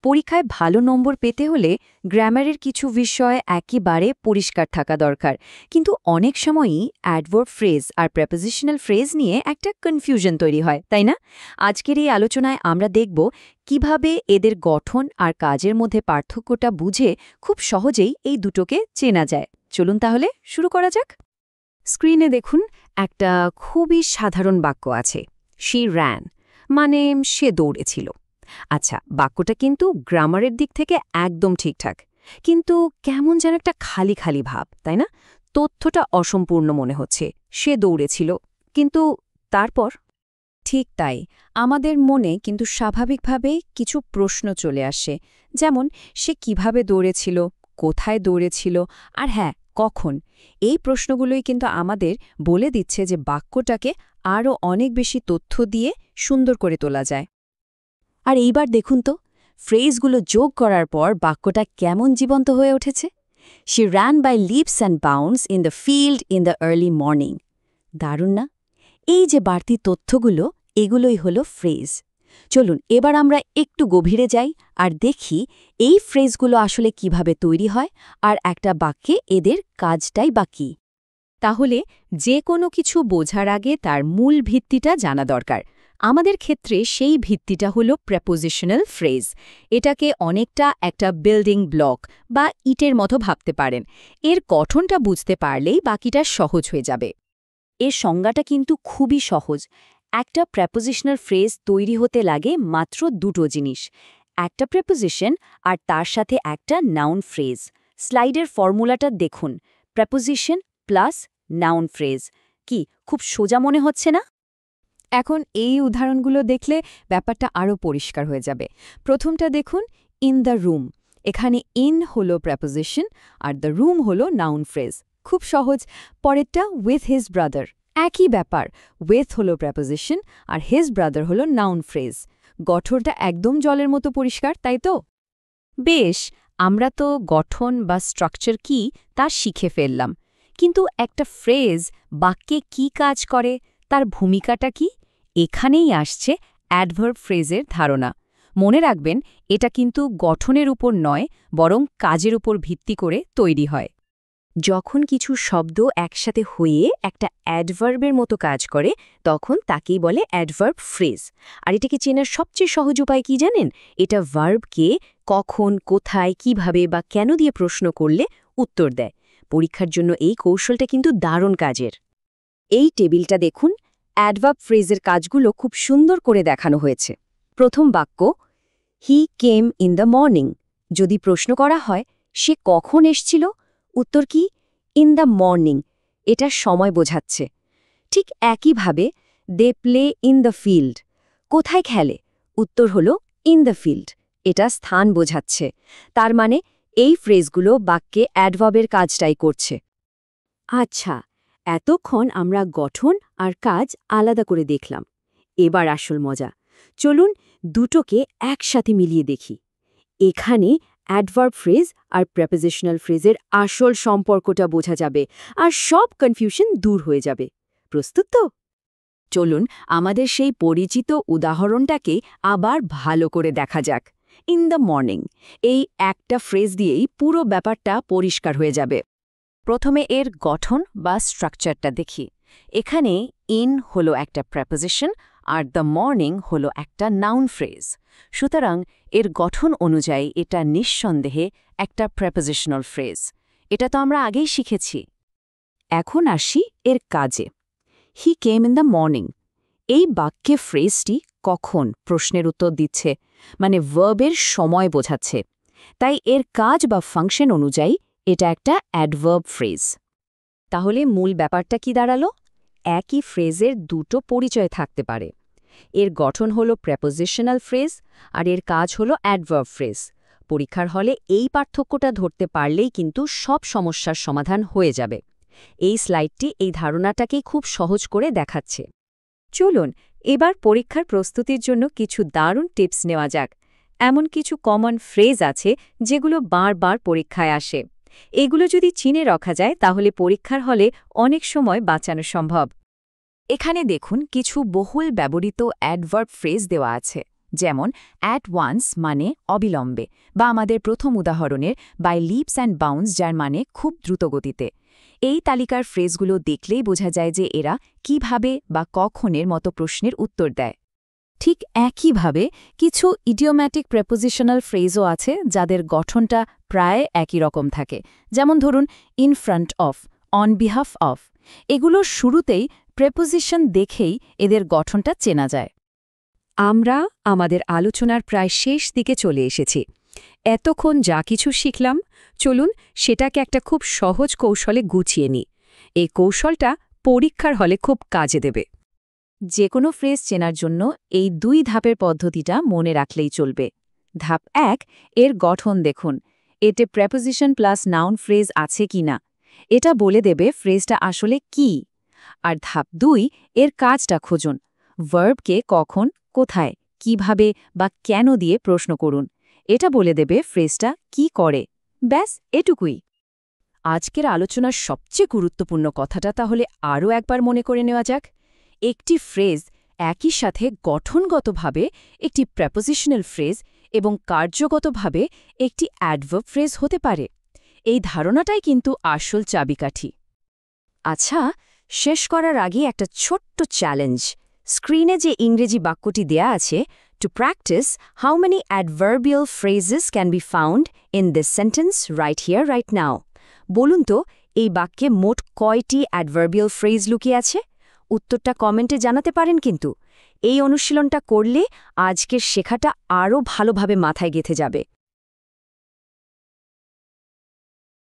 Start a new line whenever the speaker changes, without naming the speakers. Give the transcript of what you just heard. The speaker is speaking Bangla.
পরীক্ষায় ভালো নম্বর পেতে হলে গ্রামারের কিছু বিষয় একেবারে পরিষ্কার থাকা দরকার, কিন্তু অনেক সময়ই অ্যাডভার্ব ফ্রেজ আর প্রেপোজিশনাল ফ্রেজ নিয়ে একটা কনফিউশন তৈরি হয়, তাই না? আজকের এই আলোচনায় আমরা দেখব কিভাবে এদের গঠন আর কাজের মধ্যে পার্থক্যটা বুঝে খুব সহজেই এই দুটোকে চেনা যায়। চলুন তাহলে শুরু করা যাক। স্ক্রিনে দেখুন, একটা খুবই সাধারণ বাক্য আছে, শি র্যান, মানে সে দৌড়েছিল। আচ্ছা, বাক্যটা কিন্তু গ্রামারের দিক থেকে একদম ঠিকঠাক, কিন্তু কেমন যেন একটা খালি খালি ভাব, তাই না? তথ্যটা অসম্পূর্ণ মনে হচ্ছে। সে দৌড়েছিল, কিন্তু তারপর? ঠিক তাই, আমাদের মনে কিন্তু স্বাভাবিকভাবেই কিছু প্রশ্ন চলে আসে, যেমন সে কিভাবে দৌড়েছিল, কোথায় দৌড়েছিল, আর হ্যাঁ, কখন। এই প্রশ্নগুলোই কিন্তু আমাদের বলে দিচ্ছে যে বাক্যটাকে আরও অনেক বেশি তথ্য দিয়ে সুন্দর করে তোলা যায়। আর এইবার দেখুন তো, ফ্রেজগুলো যোগ করার পর বাক্যটা কেমন জীবন্ত হয়ে উঠেছে। She ran by leaps and bounce in the field in the early morning. দারুণ না? এই যে বাড়তি তথ্যগুলো, এগুলোই হলো ফ্রেজ। চলুন এবার আমরা একটু গভীরে যাই আর দেখি এই ফ্রেজগুলো আসলে কিভাবে তৈরি হয় আর একটা বাক্যে এদের কাজটাই বা কী। তাহলে যে কোনো কিছু বোঝার আগে তার মূল ভিত্তিটা জানা দরকার। আমাদের ক্ষেত্রে সেই ভিত্তিটা হলো প্রেপোজিশনাল ফ্রেজ। এটাকে অনেকটা একটা বিল্ডিং ব্লক বা ইটের মতো ভাবতে পারেন। এর গঠনটা বুঝতে পারলেই বাকিটা সহজ হয়ে যাবে। এর সংজ্ঞাটা কিন্তু খুবই সহজ। একটা প্রেপোজিশনাল ফ্রেজ তৈরি হতে লাগে মাত্র দুটো জিনিস, একটা প্রেপোজিশন আর তার সাথে একটা নাউন ফ্রেজ। স্লাইডের ফর্মুলাটা দেখুন, প্রেপোজিশন প্লাস নাউন ফ্রেজ। কি খুব সোজা মনে হচ্ছে না? এখন এই উদাহরণগুলো দেখলে ব্যাপারটা আরও পরিষ্কার হয়ে যাবে। প্রথমটা দেখুন, ইন দ্য রুম। এখানে ইন হলো প্রেপোজিশন আর দ্য রুম হলো নাউন ফ্রেজ। খুব সহজ। পরেরটা উইথ হিজ ব্রাদার, একই ব্যাপার। উইথ হলো প্রেপোজিশন আর হিজ ব্রাদার হলো নাউন ফ্রেজ। গঠনটা একদম জলের মতো পরিষ্কার, তাই তো? বেশ, আমরা তো গঠন বা স্ট্রাকচার কি তা শিখে ফেললাম, কিন্তু একটা ফ্রেজ বাক্যে কি কাজ করে, তার ভূমিকাটা কি? এখানেই আসছে অ্যাডভার্ব ফ্রেজের ধারণা। মনে রাখবেন, এটা কিন্তু গঠনের উপর নয়, বরং কাজের উপর ভিত্তি করে তৈরি হয়। যখন কিছু শব্দ একসাথে হয়ে একটা অ্যাডভার্বের মতো কাজ করে, তখন তাকেই বলে অ্যাডভার্ব ফ্রেজ। আর এটাকে চেনার সবচেয়ে সহজ উপায় কি জানেন? এটা ভার্বকে কখন, কোথায়, কিভাবে বা কেন দিয়ে প্রশ্ন করলে উত্তর দেয়। পরীক্ষার জন্য এই কৌশলটা কিন্তু দারুণ কাজের। এই টেবিলটা দেখুন, অ্যাডভার্ব ফ্রেজের কাজগুলো খুব সুন্দর করে দেখানো হয়েছে। প্রথম বাক্য, he came in the morning. যদি প্রশ্ন করা হয় সে কখন এসছিল, উত্তর কি? In the morning. এটা সময় বোঝাচ্ছে। ঠিক একইভাবে they play in the field. কোথায় খেলে? উত্তর হল ইন দ্য ফিল্ড। এটা স্থান বোঝাচ্ছে। তার মানে এই ফ্রেজগুলো বাক্যে অ্যাডভার্বের কাজটাই করছে। আচ্ছা, এতক্ষণ আমরা গঠন আর কাজ আলাদা করে দেখলাম। এবার আসল মজা। চলুন দুটোকে একসাথে মিলিয়ে দেখি। এখানে অ্যাডভার্ব ফ্রেজ আর প্রেপোজিশনাল ফ্রেজের আসল সম্পর্কটা বোঝা যাবে আর সব কনফিউশন দূর হয়ে যাবে। প্রস্তুত তো? চলুন আমাদের সেই পরিচিত উদাহরণটাকে আবার ভালো করে দেখা যাক। ইন দ্য মর্নিং, এই একটা ফ্রেজ দিয়েই পুরো ব্যাপারটা পরিষ্কার হয়ে যাবে। প্রথমে এর গঠন বা স্ট্রাকচারটা দেখি। এখানে ইন হলো একটা প্রেপোজিশন আর দ্য মর্নিং হলো একটা নাউন ফ্রেজ। সুতরাং এর গঠন অনুযায়ী এটা নিঃসন্দেহে একটা প্রেপোজিশনাল ফ্রেজ। এটা তো আমরা আগেই শিখেছি। এখন আসি এর কাজে। হি কেম ইন দ্য মর্নিং। এই বাক্যে ফ্রেজটি কখন প্রশ্নের উত্তর দিচ্ছে, মানে ভার্বের সময় বোঝাচ্ছে। তাই এর কাজ বা ফাংশন অনুযায়ী এটা একটা অ্যাডভার্ব ফ্রেজ। তাহলে মূল ব্যাপারটা কি দাঁড়ালো? একই ফ্রেজের দুটো পরিচয় থাকতে পারে। এর গঠন হলো প্রেপোজিশনাল ফ্রেজ আর এর কাজ হলো অ্যাডভার্ব ফ্রেজ। পরীক্ষার হলে এই পার্থক্যটা ধরতে পারলেই কিন্তু সব সমস্যার সমাধান হয়ে যাবে। এই স্লাইডটি এই ধারণাটাকেই খুব সহজ করে দেখাচ্ছে। চলুন এবার পরীক্ষার প্রস্তুতির জন্য কিছু দারুণ টিপস নেওয়া যাক। এমন কিছু কমন ফ্রেজ আছে যেগুলো বারবার পরীক্ষায় আসে। এগুলো যদি চিনে রাখা যায় তাহলে পরীক্ষার হলে অনেক সময় বাঁচানো সম্ভব। এখানে দেখুন কিছু বহুল ব্যবহৃত অ্যাডভার্ব ফ্রেজ দেওয়া আছে, যেমন অ্যাট ওয়ান্স মানে অবিলম্বে, বা আমাদের প্রথম উদাহরণের বাই লিপস অ্যান্ড বাউন্স, যার মানে খুব দ্রুতগতিতে। এই তালিকার ফ্রেজগুলো দেখলেই বোঝা যায় যে এরা কিভাবে বা কখনের মতো প্রশ্নের উত্তর দেয়। ঠিক একইভাবে কিছু ইডিওম্যাটিক প্রেপোজিশনাল ফ্রেজও আছে যাদের গঠনটা প্রায় একই রকম থাকে, যেমন ধরুন in front of, on behalf of. এগুলোর শুরুতেই প্রেপোজিশন দেখেই এদের গঠনটা চেনা যায়।
আমরা আমাদের আলোচনার প্রায় শেষ দিকে চলে এসেছি। এতক্ষণ যা কিছু শিখলাম, চলুন সেটাকে একটা খুব সহজ কৌশলে গুছিয়ে নিই। এই কৌশলটা পরীক্ষার হলে খুব কাজে দেবে।
যে কোনো ফ্রেজ চেনার জন্য এই 2 ধাপের পদ্ধতিটা মনে রাখলেই চলবে। ধাপ 1, এর গঠন দেখুন। এতে প্রেপোজিশন প্লাস নাউন ফ্রেজ আছে কি না, এটা বলে দেবে ফ্রেজটা আসলে কি। আর ধাপ 2, এর কাজটা খুঁজুন। ভার্বকে কখন, কোথায়, কিভাবে বা কেন দিয়ে প্রশ্ন করুন। এটা বলে দেবে ফ্রেজটা কি করে। ব্যাস, এটুকুই। আজকের আলোচনার সবচেয়ে গুরুত্বপূর্ণ কথাটা তাহলে আরও একবার মনে করে নেওয়া যাক। একটি ফ্রেজ একই সাথে গঠনগতভাবে একটি প্রেপোজিশনাল ফ্রেজ এবং কার্যগতভাবে একটি অ্যাডভার্ব ফ্রেজ হতে পারে। এই ধারণাটাই কিন্তু আসল চাবিকাঠি। আচ্ছা, শেষ করার আগে একটা ছোট্ট চ্যালেঞ্জ। স্ক্রিনে যে ইংরেজি বাক্যটি দেয়া আছে, to practise how many adverbial phrases can be found in this sentence right here right now. বলুন তো, এই বাক্যে মোট কয়টি অ্যাডভার্বিয়াল ফ্রেজ লুকিয়ে আছে? উত্তরটা কমেন্টে জানাতে পারেন কিন্তু। এই অনুশীলনটা করলে আজকের শেখাটা আরও ভালোভাবে মাথায় গেঁথে যাবে।